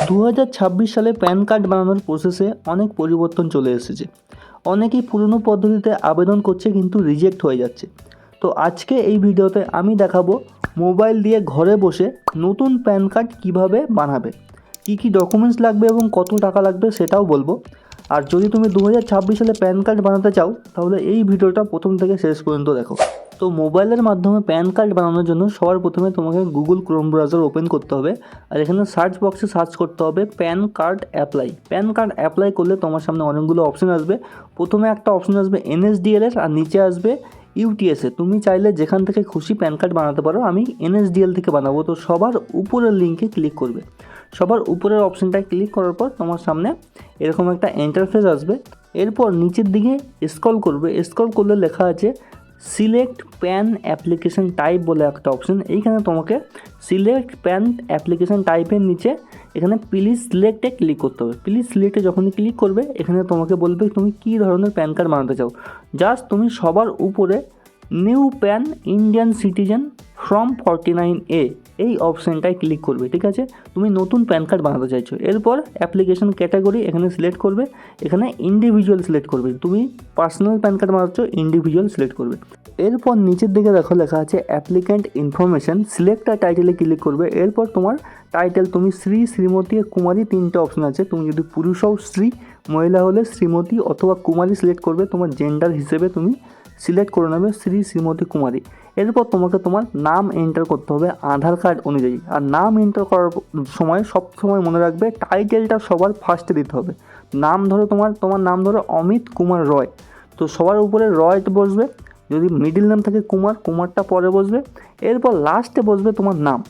2026 সালে pan card বানানোর প্রসেসে অনেক পরিবর্তন চলে এসেছে। অনেকেই পুরনো পদ্ধতিতে আবেদন করছে কিন্তু রিজেক্ট হয়ে যাচ্ছে। তো আজকে এই ভিডিওতে আমি দেখাবো মোবাইল দিয়ে ঘরে বসে নতুন প্যান কার্ড কীভাবে বানাবে, কী ডকুমেন্টস লাগবে এবং কত টাকা লাগবে সেটাও বলবো। আর যদি তুমি 2026 সালে প্যান কার্ড বানাতে চাও তাহলে এই ভিডিওটা প্রথম থেকে শেষ পর্যন্ত দেখো। তো মোবাইলের মাধ্যমে প্যান কার্ড বানানোর জন্য সবার প্রথমে তোমাকে গুগল ক্রোম ব্রাউজার ওপেন করতে হবে। আর এখানে সার্চ বক্সে সার্চ করতে হবে pan card apply. Pan card apply করলে তোমার সামনে অনেকগুলো অপশন আসবে। প্রথমে একটা অপশন আসবে NSDL এর, আর নিচে আসবে UTS এ। তুমি চাইলে যেখান থেকে খুশি প্যান কার্ড বানাতে পারো, আমি NSDL থেকে বানাবো। তো সবার উপরের লিঙ্কে ক্লিক করবে। সবার উপরের অপশনটায় ক্লিক করার পর তোমার সামনে এরকম একটা ইন্টারফেস আসবে। এরপর নিচের দিকে স্ক্রল করবে। স্ক্রল করলে লেখা আছে সিলেক্ট প্যান অ্যাপ্লিকেশন টাইপ বলে একটা অপশন। এইখানে তোমাকে সিলেক্ট প্যান অ্যাপ্লিকেশন টাইপের নিচে এখানে প্লিজ সিলেক্টে ক্লিক করতে হবে। প্লিজ সিলেক্টে যখনই ক্লিক করবে এখানে তোমাকে বলবে তুমি কী ধরনের প্যান কার্ড বানাতে চাও। জাস্ট তুমি সবার উপরে new pan Indian citizen from 49A এই অপশানটায় ক্লিক করবে। ঠিক আছে, তুমি নতুন প্যান কার্ড বানাতে চাইছো। এরপর অ্যাপ্লিকেশন ক্যাটাগরি এখানে সিলেক্ট করবে। এখানে ইন্ডিভিজুয়াল সিলেক্ট করবে। তুমি পার্সোনাল প্যান কার্ড বানাচ্ছ, ইন্ডিভিজুয়াল সিলেক্ট করবে। এরপর নিচের দিকে দেখো লেখা আছে অ্যাপ্লিক্যান্ট ইনফরমেশন, সিলেক্ট আর টাইটেলে ক্লিক করবে। এরপর তোমার টাইটেল, তুমি শ্রী, শ্রীমতী, কুমারী তিনটে অপশন আছে। তুমি যদি পুরুষ হও শ্রী, মহিলা হলে শ্রীমতী অথবা কুমারী সিলেক্ট করবে। তোমার জেন্ডার হিসেবে তুমি সিলেক্ট করে নেবে শ্রী, শ্রীমতী, কুমারী। এরপর তোমাকে তোমার নাম এন্টার করতে হবে আধার কার্ড অনুযায়ী। আর নাম এন্টার করার সময় সব সময় মনে রাখবে টাইটেলটা সবার ফার্স্টে দিতে হবে। নাম ধরো তোমার নাম ধরো অমিত কুমার রয়, তো সবার উপরে রয় বসবে। যদি মিডিল নেম থাকে কুমার, কুমারটা পরে বসবে। এরপর লাস্টে বসবে তোমার নাম।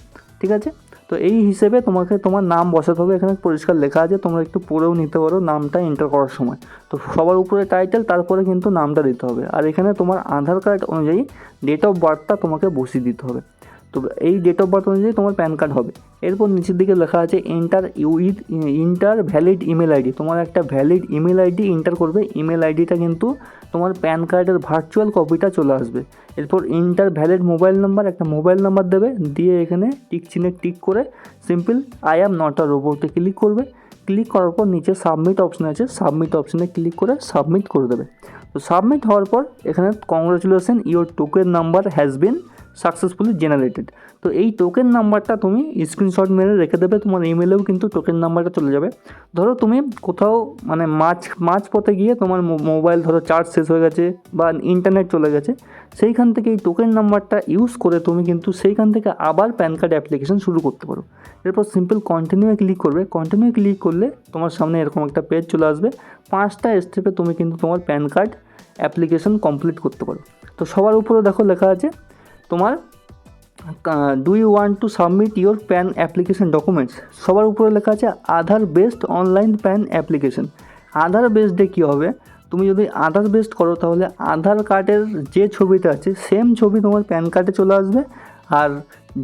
ঠিক আছে, তো এই হিসেবে তোমাকে তোমার নাম বসাতে হবে। এখানে পরিষ্কার লেখা আছে, তোমরা একটু পড়েও নিতে পারো নামটা এন্টার করার সময়। তো সবার উপরে টাইটেল, তারপরে কিন্তু নামটা দিতে হবে। আর এখানে তোমার আধার কার্ড অনুযায়ী ডেট অফ বার্থটা তোমাকে বসিয়ে দিতে হবে। তো এই ডেট অফ বার্থ অনুযায়ী তোমার প্যান কার্ড হবে। এরপর নিচের দিকে লেখা আছে ইন্টার ভ্যালিড ইমেল আইডি। তোমার একটা ভ্যালিড ইমেল আইডি এন্টার করবে। ইমেল আইডিটা কিন্তু তোমার প্যান কার্ডের ভার্চুয়াল কপিটা চলে আসবে। এরপর ইন্টার ভ্যালিড মোবাইল নাম্বার, একটা মোবাইল নাম্বার দেবে। দিয়ে এখানে টিক চিহ্নে টিক করে simple I am not a রোবটে ক্লিক করবে। ক্লিক করার পর নিচে সাবমিট অপশন আছে, সাবমিট অপশনে ক্লিক করে সাবমিট করে দেবে। তো সাবমিট হওয়ার পর এখানে congratulation, your token number has been successfully generated. তো এই টোকেন নাম্বারটা তুমি স্ক্রিনশট মেরে রেখে দেবে। তোমার ইমেলেও কিন্তু টোকেন নাম্বারটা চলে যাবে। ধরো তুমি কোথাও মানে মাঝ পথে গিয়ে তোমার মোবাইল ধরো চার্জ শেষ হয়ে গেছে বা ইন্টারনেট চলে গেছে, সেইখান থেকে এই টোকেন নাম্বারটা ইউজ করে তুমি কিন্তু সেইখান থেকে আবার প্যান কার্ড অ্যাপ্লিকেশন শুরু করতে পারো। এরপর সিম্পল কন্টিনিউয়ে ক্লিক করবে। কন্টিনিউ ক্লিক করলে তোমার সামনে এরকম একটা পেজ চলে আসবে। 5টা স্টেপে তুমি কিন্তু তোমার প্যান কার্ড অ্যাপ্লিকেশন কমপ্লিট করতে পারো। তো সবার উপরে দেখো লেখা আছে তোমার do you want to submit your PAN application documents. সবার উপরে লেখা আছে Aadhaar based online PAN application. Aadhaar বেসডে কী হবে, তুমি যদি আধার বেসড করো তাহলে আধার কার্ডের যে ছবিটা আছে সেম ছবি তোমার প্যান কার্ডে চলে আসবে। আর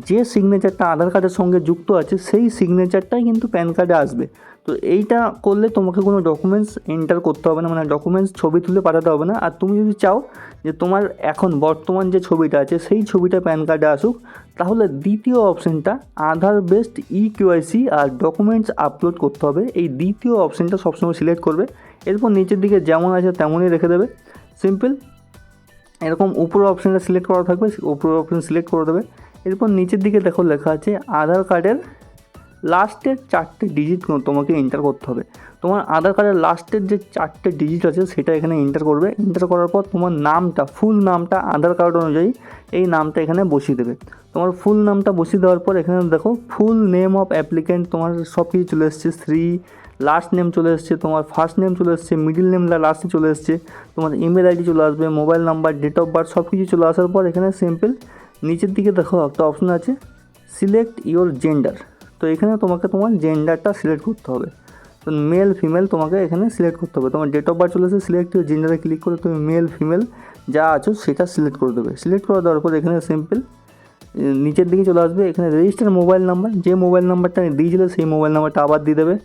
যে সিগনেচারটা আধার কার্ডের সঙ্গে যুক্ত আছে সেই সিগনেচারটাই কিন্তু প্যান কার্ডে আসবে। তো এইটা করলে তোমাকে কোনো ডকুমেন্টস এন্টার করতে হবে না, মানে ডকুমেন্টস ছবি তুলে পাঠাতে হবে না। আর তুমি যদি চাও যে তোমার এখন বর্তমান যে ছবিটা আছে সেই ছবিটা প্যান কার্ডে আসুক, তাহলে দ্বিতীয় অপশানটা আধার বেসড EKYC আর ডকুমেন্টস আপলোড করতে হবে। এই দ্বিতীয় অপশানটা সবসময় সিলেক্ট করবে। এরপর নিচের দিকে যেমন আছে তেমনই রেখে দেবে। সিম্পল এরকম উপরের অপশানটা সিলেক্ট করা থাকবে, উপরের অপশান সিলেক্ট করে দেবে। এরপর নিচের দিকে দেখো লেখা আছে আধার কার্ডের লাস্টের 4টে ডিজিট তোমাকে এন্টার করতে হবে। তোমার আধার কার্ডের লাস্টের যে 4টে ডিজিট আছে সেটা এখানে এন্টার করবে। এন্টার করার পর তোমার নামটা, ফুল নামটা আধার কার্ড অনুযায়ী এই নামটা এখানে বসিয়ে দেবে। তোমার ফুল নামটা বসিয়ে দেওয়ার পর এখানে দেখো ফুল নেম অফ অ্যাপ্লিক্যান্ট তোমার সব কিছু চলে এসছে। শ্রী, লাস্ট নেম চলে এসছে, তোমার ফার্স্ট নেম চলে এসছে, মিডিল নেম লাস্টে চলে এসছে, তোমার ইমেল আইডি চলে আসবে, mobile number, date of birth সব কিছু চলে আসার পর এখানে সিম্পল নিচের দিকে দেখো একটা অপশন আছে সিলেক্ট ইওর জেন্ডার। তো এখানে তোমাকে তোমার জেন্ডারটা সিলেক্ট করতে হবে। তো মেল ফিমেল তোমাকে এখানে সিলেক্ট করতে হবে। তোমার ডেট অফ বার্থ চলে এসে সিলেক্ট ইওর জেন্ডারে ক্লিক করে তুমি মেল ফিমেল যা আছো সেটা সিলেক্ট করে দেবে। সিলেক্ট করে দেওয়ার পর এখানে সিম্পল নিচের দিকে চলে আসবে। এখানে রেজিস্টার মোবাইল নাম্বার, যে মোবাইল নাম্বারটা দিয়েছিলে সেই মোবাইল নাম্বারটা আবার দিয়ে দেবে।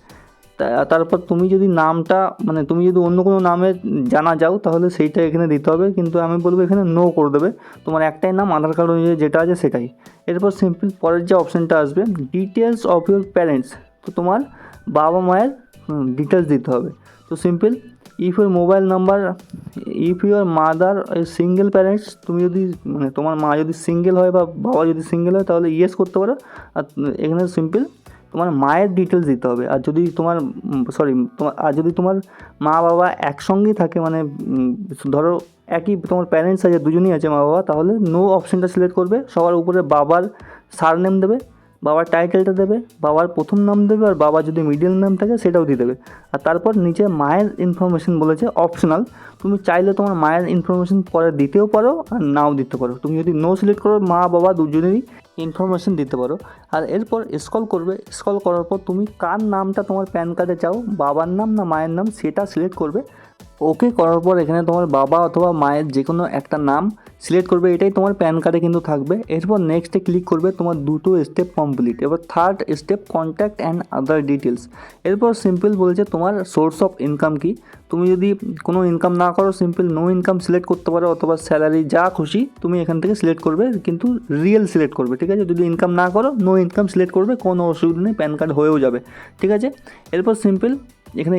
তারপর তুমি যদি নামটা মানে তুমি যদি অন্য কোনো নামে জানা যাও তাহলে সেইটা এখানে দিতে হবে, কিন্তু আমি বলবো এখানে নো করে দেবে। তোমার একটাই নাম আধার কার্ড অনুযায়ী যেটা আছে সেটাই। এরপর সিম্পল পরের যে অপশানটা আসবে ডিটেলস অফ ইউর প্যারেন্টস। তো তোমার বাবা মায়ের ডিটেলস দিতে হবে। তো simple, if your mobile number, if your mother single parents, তুমি যদি মানে তোমার মা যদি সিঙ্গেল হয় বা বাবা যদি সিঙ্গেল হয় তাহলে ইয়েস করতে পারো। আর এখানে সিম্পল তোমার মায়ের ডিটেলস দিতে হবে। আর যদি তোমার আর যদি তোমার মা বাবা একসঙ্গেই থাকে, মানে ধরো একই তোমার প্যারেন্টস আছে, দুজনেই আছে মা বাবা, তাহলে নো অপশানটা সিলেক্ট করবে। সবার উপরে বাবার সারনেম দেবে, বাবার টাইটেলটা দেবে, বাবার প্রথম নাম দেবে, আর বাবার যদি মিডল নাম থাকে সেটাও দিয়ে দেবে। আর তারপর নিচে মায়ের ইনফরমেশন বলেছে অপশনাল, তুমি চাইলে তোমার মায়ের ইনফরমেশন পরে দিতেও পারো আর নাও দিতে পারো। তুমি যদি নো সিলেক্ট করো, মা বাবা দুজনেরই ইনফরমেশন দিতে পারো। আর এরপর স্ক্রল করবে, স্ক্রল করার পর তুমি কার নামটা তোমার প্যান কার্ডে চাও, বাবার নাম না মায়ের নাম, সেটা সিলেক্ট করবে। ওকে করার পর এখানে তোমার বাবা অথবা মায়ের যে কোনো একটা নাম সিলেক্ট করবে, এটাই তোমার প্যান কার্ডে কিন্তু থাকবে। এরপর নেক্সটে ক্লিক করবে, তোমার দুটো স্টেপ কমপ্লিট। এবার third step contact and other details. এরপর সিম্পল বলেছে তোমার সোর্স অফ ইনকাম কি। তুমি যদি কোনো ইনকাম না করো, সিম্পল নো ইনকাম সিলেক্ট করতে পারো, অথবা স্যালারি যা খুশি তুমি এখান থেকে সিলেক্ট করবে, কিন্তু রিয়েল সিলেক্ট করবে, ঠিক আছে। যদি ইনকাম না করো, নো ইনকাম সিলেক্ট করবে, কোনো অসুবিধা নেই, প্যান কার্ড হয়েও যাবে, ঠিক আছে। এরপর সিম্পল এখানে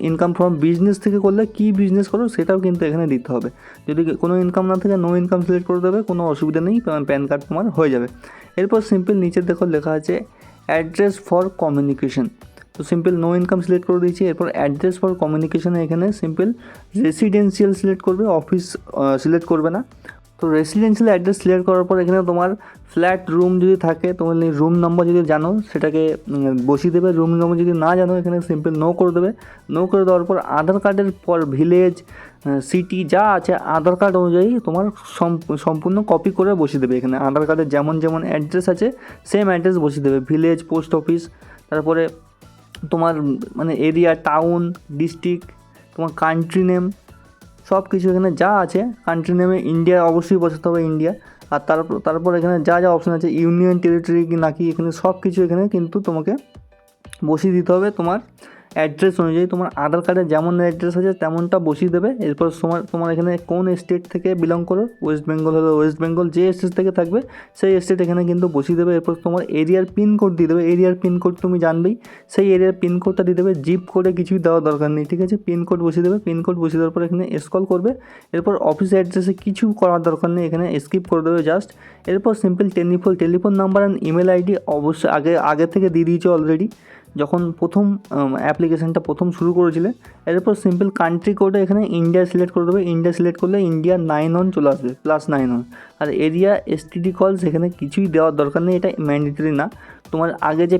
ইনকাম ফ্রম বিজনেস থেকে করলে কী বিজনেস করো সেটাও কিন্তু এখানে দিতে হবে। যদি কোনো ইনকাম না থাকে, নো ইনকাম সিলেক্ট করে দেবে, কোনো অসুবিধা নেই, প্যান কার্ড তোমার হয়ে যাবে। এরপর সিম্পল নিচে দেখো লেখা আছে অ্যাড্রেস ফর কমিউনিকেশন। তো সিম্পল নো ইনকাম সিলেক্ট করে দিয়েছি। এরপর অ্যাড্রেস ফর কমিউনিকেশনে এখানে সিম্পল রেসিডেন্সিয়াল সিলেক্ট করবে, অফিস সিলেক্ট করবে না। তো রেসিডেন্সিয়াল অ্যাড্রেস সিলেক্ট করার পর এখানে তোমার ফ্ল্যাট রুম যদি থাকে, তোমার রুম নাম্বার যদি জানো সেটাকে বসিয়ে দেবে। রুম নাম্বার যদি না জানো, এখানে সিম্পল নো করে দেবে। নো করে দেওয়ার পর আধার কার্ডের পর ভিলেজ, সিটি যা আছে আধার কার্ড অনুযায়ী তোমার সম্পূর্ণ কপি করে বসিয়ে দেবে। এখানে আধার কার্ডের যেমন যেমন অ্যাড্রেস আছে সেম অ্যাড্রেস বসিয়ে দেবে, ভিলেজ, পোস্ট অফিস, তারপরে তোমার মানে এরিয়া, টাউন, ডিস্ট্রিক্ট, তোমার কান্ট্রি নেম, সব কিছু এখানে যা আছে। কান্ট্রি নেমে ইন্ডিয়া অবশ্যই বসাতে হবে, ইন্ডিয়া। আর তারপর এখানে যা যা অপশান আছে, ইউনিয়ন টেরিটরি কি নাকি, এখানে সব কিছু এখানে কিন্তু তোমাকে বসিয়ে দিতে হবে তোমার অ্যাড্রেস অনুযায়ী। তোমার আধার কার্ডে যেমন অ্যাড্রেস আছে তেমনটা বসিয়ে দেবে। এরপর তোমার এখানে কোন স্টেট থেকে বিলং করো, ওয়েস্ট বেঙ্গল হলে ওয়েস্ট বেঙ্গল, যে স্টেট থেকে থাকবে সেই স্টেট এখানে কিন্তু বসিয়ে দেবে। এরপর তোমার এরিয়ার পিনকোড দিয়ে দেবে, এরিয়ার পিনকোড তুমি জানবেই, সেই এরিয়ার পিনকোডটা দিয়ে দেবে। জিপ কোডে কিছুই দেওয়ার দরকার নেই, ঠিক আছে। পিনকোড বসিয়ে দেবে, পিনকোড বসিয়ে দেওয়ার পর এখানে স্ক্রল করবে। এরপর অফিস অ্যাড্রেসে কিছু করার দরকার নেই, এখানে স্কিপ করে দেবে জাস্ট। এরপর simple telephone number and email ID অবশ্যই আগে থেকে দিয়ে দিয়েছে অলরেডি, যখন প্রথম অ্যাপ্লিকেশানটা প্রথম শুরু করেছিলে। এরপর সিম্পল কান্ট্রি কোডে এখানে ইন্ডিয়া সিলেক্ট করে দেবে। ইন্ডিয়া সিলেক্ট করলে ইন্ডিয়া 9 চলে আসবে, +9। আর এরিয়া এসটিডি কল সেখানে কিছুই দেওয়ার দরকার নেই, এটা ম্যান্ডেটরি না। তোমার আগে যে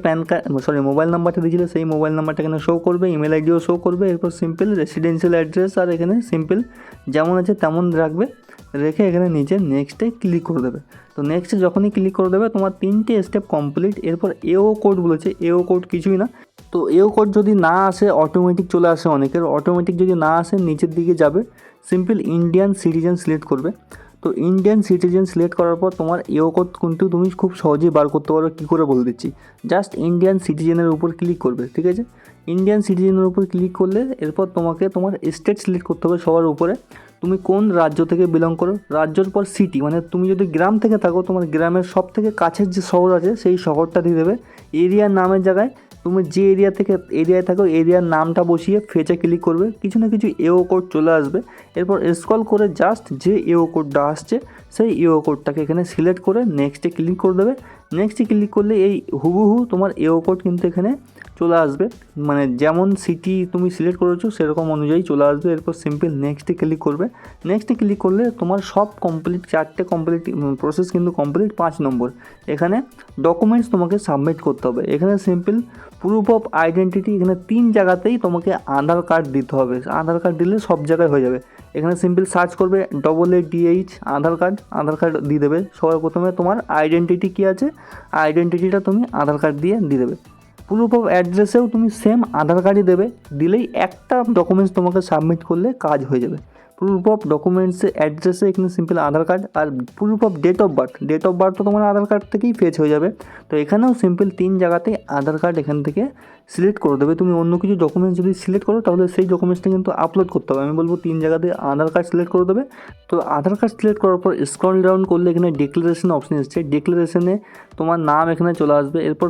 মোবাইল নাম্বারটা দিয়েছিলে সেই মোবাইল নাম্বারটা এখানে শো করবে, ইমেল আইডিও শো করবে। এরপর সিম্পল রেসিডেন্সিয়াল অ্যাড্রেস আর এখানে সিম্পল যেমন আছে তেমন রাখবে, রেখে এখানে নিচে নেক্সটে ক্লিক করে দেবে। তো নেক্সটে যখনই ক্লিক করে দেবে তোমার 3টে স্টেপ কমপ্লিট। এরপর এও কোড বলেছে, এও কোড কিছুই না। তো এও কোড যদি না আসে, অটোমেটিক চলে আসে অনেকের, অটোমেটিক যদি না আসে নিচের দিকে যাবে, সিম্পল ইন্ডিয়ান সিটিজেন সিলেক্ট করবে। তো ইন্ডিয়ান সিটিজেন সিলেক্ট করার পর তোমার এও কোড কিন্তু তুমি খুব সহজেই বার করতে পারো। কী করে বলে দিচ্ছি, জাস্ট ইন্ডিয়ান সিটিজেনের উপর ক্লিক করবে, ঠিক আছে। ইন্ডিয়ান সিটিজেনের উপর ক্লিক করলে এরপর তোমাকে তোমার স্টেট সিলেক্ট করতে হবে সবার উপরে। তুমি কোন রাজ্য থেকে বিলং করো, রাজ্যর পর সিটি, মানে তুমি যদি গ্রাম থেকে থাকো তোমার গ্রামের সব থেকে কাছের যে শহর আছে সেই শহরটা দিয়ে দেবে। এরিয়ার নামের জায়গায় তুমি যে এরিয়ায় থাকো এরিয়ার নামটা বসিয়ে ফেচে ক্লিক করবে, কিছু না কিছু এও কোড চলে আসবে। এরপর স্ক্রল করে জাস্ট যে এও কোডটা আসছে সেই এও কোডটাকে এখানে সিলেক্ট করে নেক্সটে ক্লিক করে দেবে। নেক্সটে ক্লিক করলে এই হুবহু তোমার এও কোড কিন্তু এখানে চলে আসবে, মানে যেমন সিটি তুমি সিলেক্ট করেছো সেরকম অনুযায়ী চলে আসবে। এরপর সিম্পল নেক্সটে ক্লিক করবে। নেক্সটে ক্লিক করলে তোমার সব কমপ্লিট, 4টে কমপ্লিট প্রসেস কিন্তু কমপ্লিট। 5 নম্বর এখানে ডকুমেন্টস তোমাকে সাবমিট করতে হবে। এখানে সিম্পল প্রুফ অফ আইডেন্টিটি, এখানে 3 জায়গাতেই তোমাকে আধার কার্ড দিতে হবে। আধার কার্ড দিলে সব জায়গায় হয়ে যাবে। এখানে সিম্পল সার্চ করবে AADH আধার কার্ড দিয়ে দেবে। সবার প্রথমে তোমার আইডেন্টিটি কী আছে, আইডেন্টিটিটা তুমি আধার কার্ড দিয়ে দেবে। প্রুফ অফ অ্যাড্রেসেও তুমি সেম আধার কার্ডই দেবে, দিলেই একটা ডকুমেন্টস তোমাকে সাবমিট করলে কাজ হয়ে যাবে। প্রুফ অফ ডকুমেন্টসে অ্যাড্রেসে এখানে সিম্পল আধার কার্ড, আর proof of date of birth তো তোমার আধার কার্ড থেকেই ফেচ হয়ে যাবে। তো এখানেও সিম্পল 3 জায়গাতেই আধার কার্ড এখান থেকে সিলেক্ট করে দেবে। তুমি অন্য কিছু ডকুমেন্টস যদি সিলেক্ট করো তাহলে সেই ডকুমেন্টসটা কিন্তু আপলোড করতে হবে। আমি বলবো 3 জায়গাতে আধার কার্ড সিলেক্ট করে দেবে। তো আধার কার্ড সিলেক্ট করার পর স্ক্রল ডাউন করলে এখানে ডিক্লারেশন অপশন এসছে। ডিক্লারেশনে তোমার নাম এখানে চলে আসবে। এরপর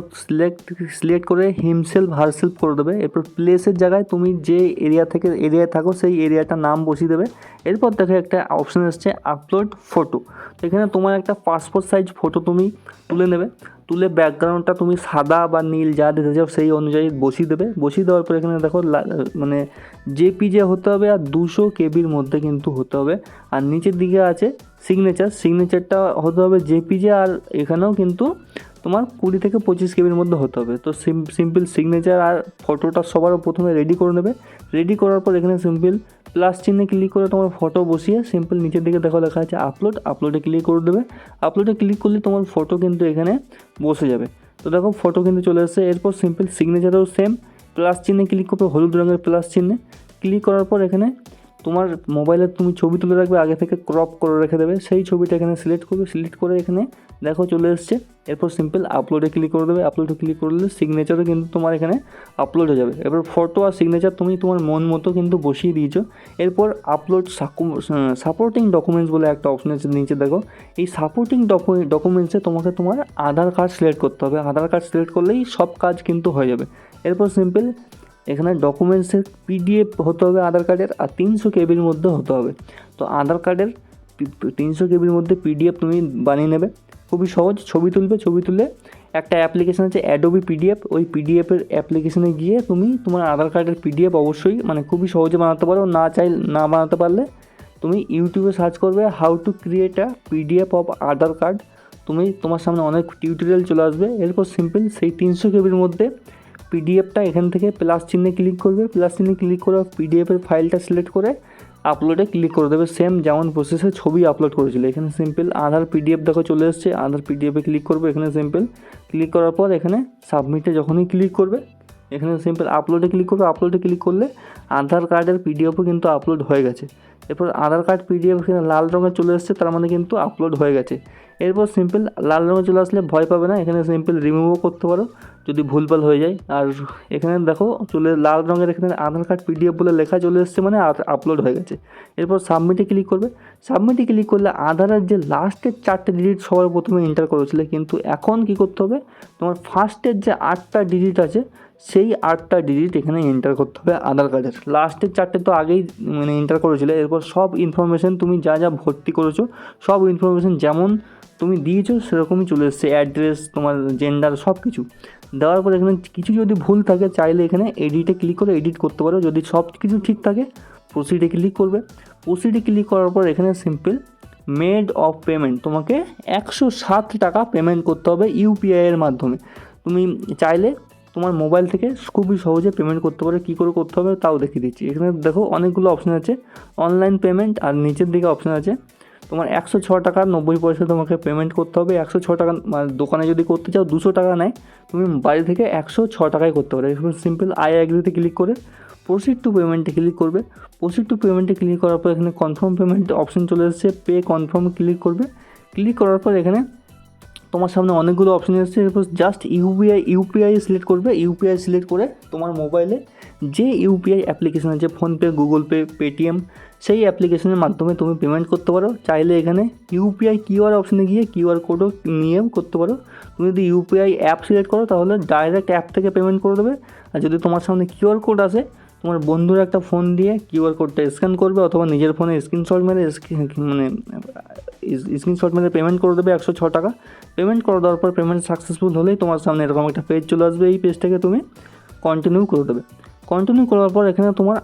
সিলেক্ট করে হিমসেলফ হারসেলফ করে দেবে। এরপর প্লেসের জায়গায় তুমি যে এরিয়ায় থাকো সেই এরিয়াটার নাম বসিয়ে দেবে। এরপর দেখো একটা অপশান এসছে আপলোড ফটো। এখানে তোমার একটা পাসপোর্ট সাইজ ফটো তুমি তুলে নেবে। তুলে ব্যাকগ্রাউন্ডটা তুমি সাদা বা নীল যা দিতে চাও সেই অনুযায়ী বসিয়ে দেবে। বসিয়ে দেওয়ার পর এখানে দেখো মানে জেপিজে হতে হবে আর 200 কেবির মধ্যে কিন্তু হতে হবে। আর নিচের দিকে আছে সিগনেচারটা হতে হবে জেপিজে, আর এখানেও কিন্তু তোমার 20 থেকে 25 কেবির মধ্যে হতে হবে। তো সিম্পল সিগনেচার আর ফটোটা সবার প্রথমে রেডি করে নেবে। রেডি করার পর এখানে সিম্পল প্লাস চিহ্নে ক্লিক করে তোমার ফটো বসিয়ে সিম্পল নিচের দিকে দেখো লেখা আছে আপলোডে ক্লিক করে দেবে। আপলোডে ক্লিক করলে তোমার ফটো কিন্তু এখানে বসে যাবে। তো দেখো ফটো কিন্তু চলে এসেছে। এরপর সিম্পল সিগনেচারও সেম প্লাস চিহ্নে ক্লিক করবে, হলুদ রঙের প্লাস চিহ্নে ক্লিক করার পর এখানে তোমার মোবাইলে তুমি ছবি তুলে রাখবে, আগে থেকে ক্রপ করে রেখে দেবে। সেই ছবিটা এখানে সিলেক্ট করবে, সিলেক্ট করে এখানে দেখো চলে এসছে। এরপর সিম্পল আপলোডে ক্লিক করে দেবে। আপলোডে ক্লিক করলে সিগনেচারও কিন্তু তোমার এখানে আপলোড হয়ে যাবে। এরপর ফটো আর সিগনেচার তুমি তোমার মন মতো কিন্তু বসিয়ে দিয়েছো। এরপর আপলোড সাপোর্টিং ডকুমেন্টস বলে একটা অপশন আছে নিচে দেখো। এই সাপোর্টিং ডকুমেন্টসে তোমাকে তোমার আধার কার্ড সিলেক্ট করতে হবে। আধার কার্ড সিলেক্ট করলেই সব কাজ কিন্তু হয়ে যাবে। এরপর সিম্পল এখানে ডকুমেন্টসের পিডিএফ হতে হবে আধার কার্ডের, আর 300 কেবির মধ্যে হতে হবে। তো আধার কার্ডের 300 কেবির মধ্যে পিডিএফ তুমি বানিয়ে নেবে। খুবই সহজ, ছবি তুলে একটা অ্যাপ্লিকেশান আছে অ্যাডোবি পিডিএফ, ওই পিডিএফের অ্যাপ্লিকেশানে গিয়ে তুমি তোমার আধার কার্ডের পিডিএফ অবশ্যই মানে খুবই সহজে বানাতে পারো। না বানাতে পারলে তুমি ইউটিউবে সার্চ করবে how to create a PDF of Aadhaar card. তোমার সামনে অনেক টিউটোরিয়াল চলে আসবে। এরপর সিম্পল সেই 300 কেবির মধ্যে পিডিএফটা এখান থেকে প্লাস চিহ্নে ক্লিক করবে। প্লাস চিহ্নে ক্লিক করে পিডিএফের ফাইলটা সিলেক্ট করে আপলোডে ক্লিক করে দেবে, সেম যেমন প্রসেসে ছবি আপলোড করেছিল। এখানে সিম্পল আধার পিডিএফ দেখো চলে এসছে। আধার পিডিএফে ক্লিক করবে। এখানে সিম্পল ক্লিক করার পর এখানে সাবমিটে যখনই ক্লিক করবে এখানে সিম্পল আপলোডে ক্লিক করবে। আপলোডে ক্লিক করলে আধার কার্ডের পিডিএফও কিন্তু আপলোড হয়ে গেছে। এরপর আধার কার্ড পিডিএফ এখানে লাল রঙে চলে এসছে, তার মানে কিন্তু আপলোড হয়ে গেছে। এরপর সিম্পল লাল রঙে চলে আসলে ভয় পাবে না, এখানে সিম্পল রিমুভও করতে পারো যদি ভুলভাল হয়ে যায়। আর এখানে দেখো লাল রঙের এখানে আধার কার্ড পিডিএফ বলে লেখা চলে এসছে, মানে আপলোড হয়ে গেছে। এরপর সাবমিটে ক্লিক করবে। সাবমিটে ক্লিক করলে আধারের যে লাস্টের 4টে ডিজিট সবার প্রথমে এন্টার করেছিলে, কিন্তু এখন কি করতে হবে তোমার ফার্স্টের যে 8টা ডিজিট আছে সেই 8টা ডিজিট এখানে এন্টার করতে হবে আধার কার্ডের। লাস্টের 4টে তো আগেই মানে এন্টার করেছিলে। এরপর সব ইনফরমেশান তুমি যা ভর্তি করেছো সব ইনফরমেশান যেমন তুমি দিয়েছো সেরকমই চলে এসছে, অ্যাড্রেস তোমার জেন্ডার সব কিছু দেওয়ার পর এখানে কিছু যদি ভুল থাকে চাইলে এখানে এডিটে ক্লিক করে এডিট করতে পারো। যদি সব কিছু ঠিক থাকে প্রসিডে ক্লিক করবে। প্রসিডে ক্লিক করার পর এখানে সিম্পল মেড অফ পেমেন্ট তোমাকে 107 টাকা পেমেন্ট করতে হবে ইউপিআইয়ের মাধ্যমে। তুমি চাইলে তোমার মোবাইল থেকে খুবই সহজে পেমেন্ট করতে পারো। কী করে করতে হবে তাও দেখিয়ে দিচ্ছি। এখানে দেখো অনেকগুলো অপশান আছে, অনলাইন পেমেন্ট, আর নিচের দিকে অপশান আছে তোমার 106 টাকা 90 পয়সা তোমাকে পেমেন্ট করতে হবে। 106 টাকা মানে দোকানে যদি করতে চাও 200 টাকা নেয়, তুমি বাড়ি থেকে 106 টাকায় করতে পারো। এরপর সিম্পল আই অ্যাগ্রিতে ক্লিক করে প্রসিড টু পেমেন্টে ক্লিক করবে। প্রসিড টু পেমেন্টে ক্লিক করার পর এখানে কনফার্ম পেমেন্ট অপশন চলে এসেছে, পে কনফার্ম ক্লিক করবে। ক্লিক করার পর এখানে তোমার সামনে অনেকগুলো অপশন এসেছে। এরপর জাস্ট ইউপিআই সিলেক্ট করবে। ইউপিআই সিলেক্ট করে তোমার মোবাইলে যে ইউপিআই অ্যাপ্লিকেশন আছে ফোনপে, গুগল পে, পেটিএম, সেই অ্যাপ্লিকেশনের মাধ্যমে তুমি পেমেন্ট করতে পারো। চাইলে এখানে ইউপিআই কিউআর অপশনে গিয়ে কিউআর কোডও নিয়ে করতে পারো। তুমি যদি ইউপিআই অ্যাপ সিলেক্ট করো তাহলে ডাইরেক্ট অ্যাপ থেকে পেমেন্ট করে দেবে। আর যদি তোমার সামনে কিউআর কোড আসে তোমার বন্ধুর একটা ফোন দিয়ে কিউআর কোডটা স্ক্যান করবে, অথবা নিজের ফোনে স্ক্রিনশট মেরে পেমেন্ট করে দেবে 106 টাকা। পেমেন্ট করে দেওয়ার পর পেমেন্ট সাকসেসফুল হলেই তোমার সামনে এরকম একটা পেজ চলে আসবে। এই পেজটাকে তুমি কন্টিনিউ করে দেবে। কন্টিনিউ করার পর এখানে তোমার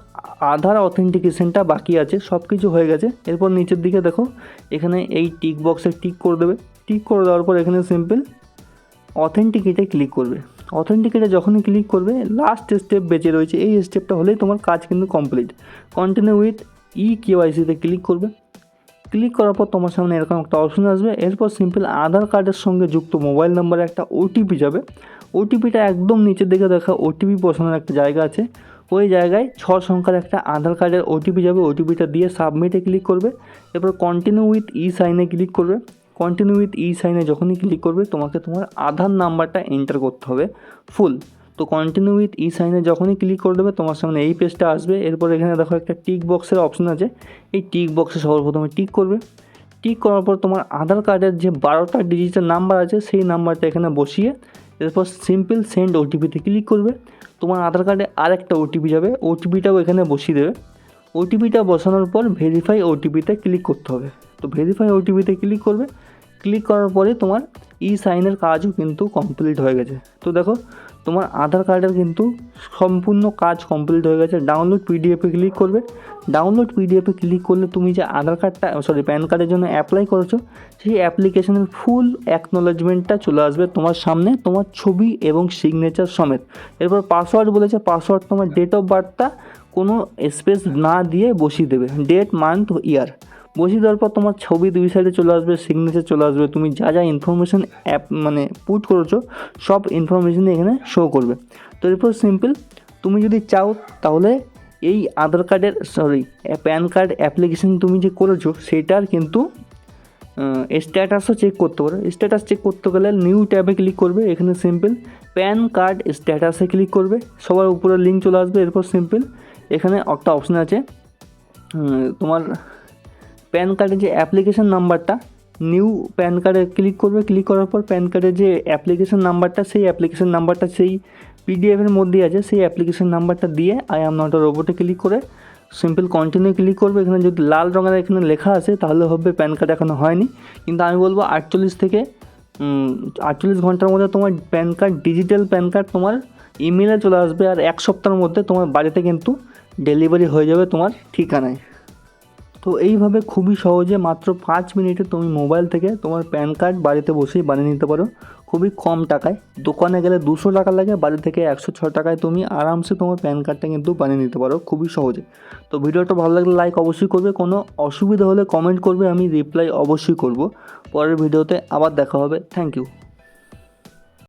আধার অথেন্টিকেশনটা বাকি আছে, সব কিছু হয়ে গেছে। এরপর নিচের দিকে দেখো এখানে এই টিক বক্সে টিক করে দেবে। টিক করে দেওয়ার পর এখানে সিম্পল অথেন্টিকেটে ক্লিক করবে। অথেন্টিকেটে যখনই ক্লিক করবে লাস্ট স্টেপ বেঁচে রয়েছে, এই স্টেপটা হলেই তোমার কাজ কিন্তু কমপ্লিট। কন্টিনিউ উইথ কেওয়াইসিতে ক্লিক করবে। ক্লিক করার পর তোমার সামনে এরকম একটা অপশন আসবে। এরপর সিম্পল আধার কার্ডের সঙ্গে যুক্ত মোবাইল নাম্বারে একটা ওটিপি যাবে। ওটিপিটা একদম নিচের দিকে দেখা ওটিপি বসানোর একটা জায়গা আছে, ওই জায়গায় 6 সংখ্যার একটা আধার কার্ডের ওটিপি যাবে। ওটিপিটা দিয়ে সাবমিটে ক্লিক করবে। এরপর কন্টিনিউ উইথ সাইনে ক্লিক করবে। কন্টিনিউ উইথ সাইনে যখনই ক্লিক করবে তোমাকে তোমার আধার নাম্বারটা এন্টার করতে হবে ফুল। তো কন্টিনিউ উইথ সাইনে যখনই ক্লিক করে দেবে তোমার সামনে এই পেজটা আসবে। এরপর এখানে দেখো একটা টিক বক্সের অপশন আছে, এই টিক বক্সে সবার প্রথমে টিক করবে। টিক করার পর তোমার আধার কার্ডের যে 12টা ডিজিটের নাম্বার আছে সেই নাম্বারটা এখানে বসিয়ে এরপর সিম্পল সেন্ড ওটিপিতে ক্লিক করবে। তোমার আধার কার্ডে আরেকটা ওটিপি যাবে, ওটিপিটাও এখানে বসিয়ে দেবে। ওটিপিটা বসানোর পর ভেরিফাই ওটিপিতে ক্লিক করতে হবে। তো ভেরিফাই ওটিপিতে ক্লিক করবে, ক্লিক করার পরে তোমার সাইনের কাজও কিন্তু কমপ্লিট হয়ে গেছে। তো দেখো তোমার আধার কার্ডের কিন্তু সম্পূর্ণ কাজ কমপ্লিট হয়ে গেছে। ডাউনলোড পিডিএফে ক্লিক করবে। ডাউনলোড পিডিএফে ক্লিক করলে তুমি যে আধার কার্ডটা প্যান কার্ডের জন্য অ্যাপ্লাই করেছো সেই অ্যাপ্লিকেশনের ফুল অ্যাকনোলেজমেন্টটা চলে আসবে তোমার সামনে, তোমার ছবি এবং সিগনেচার সমেত। এরপর পাসওয়ার্ড বলেছে, পাসওয়ার্ড তোমার ডেট অফ বার্থটা কোনো স্পেস না দিয়ে বসিয়ে দেবে, ডেট মান্থ ইয়ার বসিয়ে দেওয়ার পর তোমার ছবি 2 সাইডে চলে আসবে, সিগনেচার চলে আসবে। তুমি যা যা ইনফরমেশান পুট করেছো সব ইনফরমেশানই এখানে শো করবে। তো এরপর সিম্পল তুমি যদি চাও তাহলে এই আধার কার্ডের প্যান কার্ড অ্যাপ্লিকেশান তুমি যে করেছো সেটার কিন্তু স্ট্যাটাসও চেক করতে পারো। স্ট্যাটাস চেক করতে গেলে নিউ ট্যাবে ক্লিক করবে, এখানে সিম্পল প্যান কার্ড স্ট্যাটাসে ক্লিক করবে, সবার উপরে লিঙ্ক চলে আসবে। এরপর সিম্পল এখানে একটা অপশান আছে তোমার প্যান কার্ডের যে অ্যাপ্লিকেশান নাম্বারটা, নিউ প্যান কার্ডে ক্লিক করবে। ক্লিক করার পর প্যান কার্ডের যে অ্যাপ্লিকেশান নাম্বারটা সেই অ্যাপ্লিকেশান নাম্বারটা সেই পিডিএফের মধ্যেই আছে, সেই অ্যাপ্লিকেশান নাম্বারটা দিয়ে আই অ্যাম নট আ রোবটে ক্লিক করে সিম্পল কন্টিনিউ ক্লিক করবে। এখানে যদি লাল রঙের এখানে লেখা আছে তাহলে হবে প্যান কার্ড এখনও হয়নি, কিন্তু আমি বলবো 48 থেকে 48 ঘন্টার মধ্যে তোমার pan card, digital pan card তোমার ইমেলে চলে আসবে। আর 1 সপ্তাহের মধ্যে তোমার বাড়িতে কিন্তু ডেলিভারি হয়ে যাবে তোমার ঠিকানায়। তো এইভাবে খুবই সহজে মাত্র 5 মিনিটে তুমি মোবাইল থেকে তোমার প্যান কার্ড বাড়িতে বসেই বানিয়ে নিতে পারো, খুবই কম টাকায়। দোকানে গেলে 200 টাকা লাগে, বাড়ি থেকে 106 টাকায় তুমি আরামসে তোমার প্যান কার্ডটা কিন্তু বানিয়ে নিতে পারো খুবই সহজে। তো ভিডিওটা ভালো লাগলে লাইক অবশ্যই করবে, কোনো অসুবিধা হলে কমেন্ট করবে, আমি রিপ্লাই অবশ্যই করব। পরের ভিডিওতে আবার দেখা হবে। Thank you.